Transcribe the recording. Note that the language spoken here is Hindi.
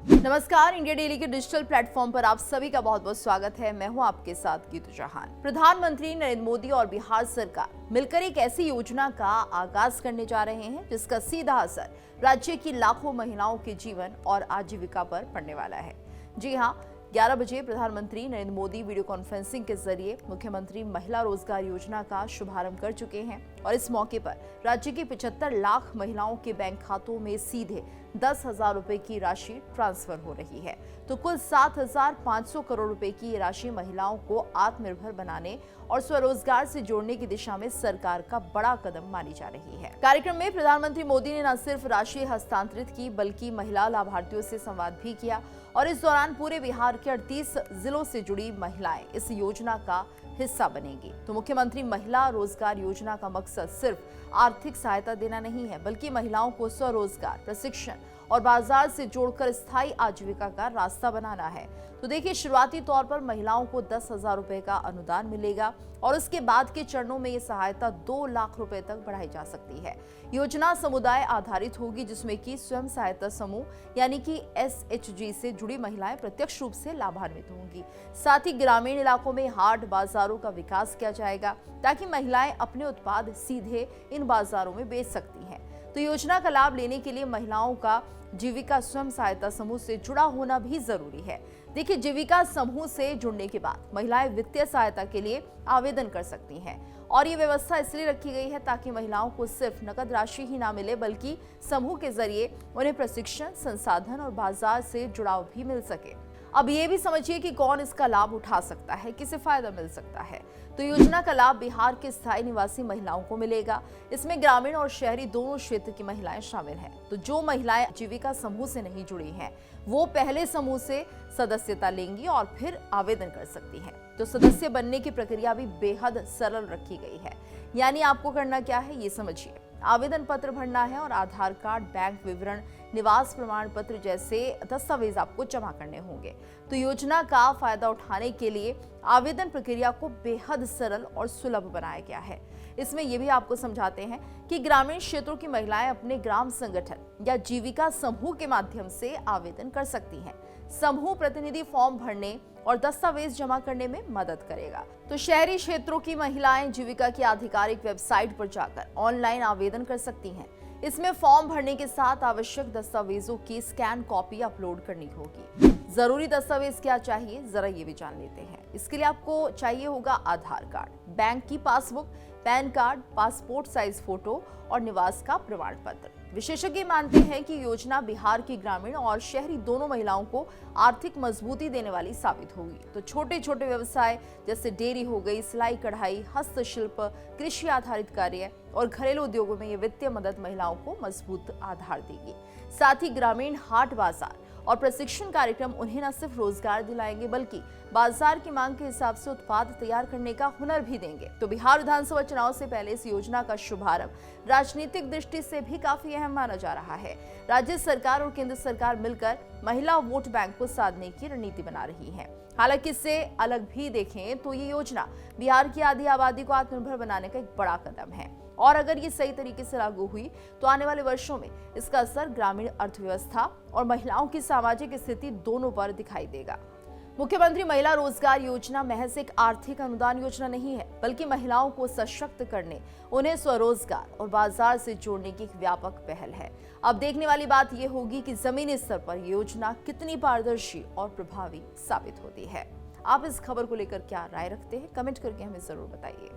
नमस्कार, इंडिया डेली के डिजिटल प्लेटफॉर्म पर आप सभी का बहुत बहुत स्वागत है। मैं हूं आपके साथ गीतू चौहान। प्रधानमंत्री नरेंद्र मोदी और बिहार सरकार मिलकर एक ऐसी योजना का आगाज करने जा रहे हैं जिसका सीधा असर राज्य की लाखों महिलाओं के जीवन और आजीविका पर पड़ने वाला है। जी हां, 11 बजे प्रधानमंत्री नरेंद्र मोदी वीडियो कॉन्फ्रेंसिंग के जरिए मुख्यमंत्री महिला रोजगार योजना का शुभारंभ कर चुके हैं और इस मौके पर राज्य की 75 लाख महिलाओं के बैंक खातों में सीधे 10,000 रुपए की राशि ट्रांसफर हो रही है। तो कुल 7,500 करोड़ रुपए की ये राशि महिलाओं को आत्मनिर्भर बनाने और स्वरोजगार से जोड़ने की दिशा में सरकार का बड़ा कदम मानी जा रही है। कार्यक्रम में प्रधानमंत्री मोदी ने न सिर्फ राशि हस्तांतरित की बल्कि महिला लाभार्थियों से संवाद भी किया और इस दौरान पूरे बिहार के 38 जिलों से जुड़ी महिलाएं इस योजना का हिस्सा बनेंगी। तो मुख्यमंत्री महिला रोजगार योजना का मकसद सिर्फ आर्थिक सहायता देना नहीं है बल्कि महिलाओं को स्वरोजगार, प्रशिक्षण और बाजार से जोड़कर स्थायी आजीविका का रास्ता बनाना है। तो देखिए, शुरुआती तौर पर महिलाओं को 10,000 रुपए का अनुदान मिलेगा और उसके बाद के चरणों में ये सहायता 2 लाख रुपए तक बढ़ाई जा सकती है। योजना समुदाय आधारित होगी जिसमें कि स्वयं सहायता समूह यानी कि SHG से जुड़ी महिलाएं प्रत्यक्ष रूप से लाभान्वित होंगी। साथ ही ग्रामीण इलाकों में हाट बाजारों का विकास किया जाएगा ताकि महिलाएं अपने उत्पाद सीधे इन बाजारों में बेच सकती हैं। तो योजना का लाभ लेने के लिए महिलाओं का जीविका स्वयं सहायता समूह से जुड़ा होना भी जरूरी है। देखिए, जीविका समूह से जुड़ने के बाद महिलाएं वित्तीय सहायता के लिए आवेदन कर सकती हैं और ये व्यवस्था इसलिए रखी गई है ताकि महिलाओं को सिर्फ नकद राशि ही ना मिले बल्कि समूह के जरिए उन्हें प्रशिक्षण, संसाधन और बाजार से जुड़ाव भी मिल सके। अब ये भी समझिए कि कौन इसका लाभ उठा सकता है, किसे फायदा मिल सकता है। तो योजना का लाभ बिहार के स्थायी निवासी महिलाओं को मिलेगा। इसमें ग्रामीण और शहरी दोनों क्षेत्र की महिलाएं शामिल हैं। तो जो महिलाएं जीविका समूह से नहीं जुड़ी हैं, वो पहले समूह से सदस्यता लेंगी और फिर आवेदन कर सकती हैं। तो सदस्य बनने की प्रक्रिया भी बेहद सरल रखी गई है। यानी आपको करना क्या है, ये समझिए। आवेदन पत्र भरना है और आधार कार्ड, बैंक विवरण, निवास प्रमाण पत्र जैसे दस्तावेज आपको जमा करने होंगे। तो योजना का फायदा उठाने के लिए आवेदन प्रक्रिया को बेहद सरल और सुलभ बनाया गया है। इसमें यह भी आपको समझाते हैं कि ग्रामीण क्षेत्रों की महिलाएं अपने ग्राम संगठन या जीविका समूह के माध्यम से आवेदन कर सकती हैं। समूह प्रतिनिधि फॉर्म भरने और दस्तावेज जमा करने में मदद करेगा। तो शहरी क्षेत्रों की महिलाएं जीविका की आधिकारिक वेबसाइट पर जाकर ऑनलाइन आवेदन कर सकती हैं। इसमें फॉर्म भरने के साथ आवश्यक दस्तावेजों की स्कैन कॉपी अपलोड करनी होगी। जरूरी दस्तावेज क्या चाहिए, जरा ये भी जान लेते हैं। इसके लिए आपको चाहिए होगा आधार कार्ड, बैंक की passbook, pan card, passport size photo और निवास का प्रमाण पत्र। विशेषज्ञ मानते हैं कि योजना बिहार की ग्रामीण और शहरी दोनों महिलाओं को आर्थिक मजबूती देने वाली साबित होगी। तो छोटे छोटे व्यवसाय जैसे डेयरी हो गई, सिलाई कढ़ाई, हस्तशिल्प, कृषि आधारित कार्य और घरेलू उद्योगों में ये वित्तीय मदद महिलाओं को मजबूत आधार देगी। साथ ही ग्रामीण हाट बाजार और प्रशिक्षण कार्यक्रम उन्हें न सिर्फ रोजगार दिलाएंगे बल्कि बाजार की मांग के हिसाब से उत्पाद तैयार करने का हुनर भी देंगे। तो बिहार विधानसभा चुनाव से पहले इस योजना का शुभारंभ राजनीतिक दृष्टि से भी काफी अहम माना जा रहा है। राज्य सरकार और केंद्र सरकार मिलकर महिला वोट बैंक को साधने की रणनीति बना रही है। हालांकि इससे अलग भी देखें तो ये योजना बिहार की आधी आबादी को आत्मनिर्भर बनाने का एक बड़ा कदम है और अगर ये सही तरीके से लागू हुई तो आने वाले वर्षों में इसका असर ग्रामीण अर्थव्यवस्था और महिलाओं की सामाजिक स्थिति दोनों पर दिखाई देगा। मुख्यमंत्री महिला रोजगार योजना महज एक आर्थिक अनुदान योजना नहीं है बल्कि महिलाओं को सशक्त करने, उन्हें स्वरोजगार और बाजार से जोड़ने की एक व्यापक पहल है। अब देखने वाली बात यह होगी कि जमीनी स्तर पर योजना कितनी पारदर्शी और प्रभावी साबित होती है। आप इस खबर को लेकर क्या राय रखते हैं, कमेंट करके हमें जरूर बताइए।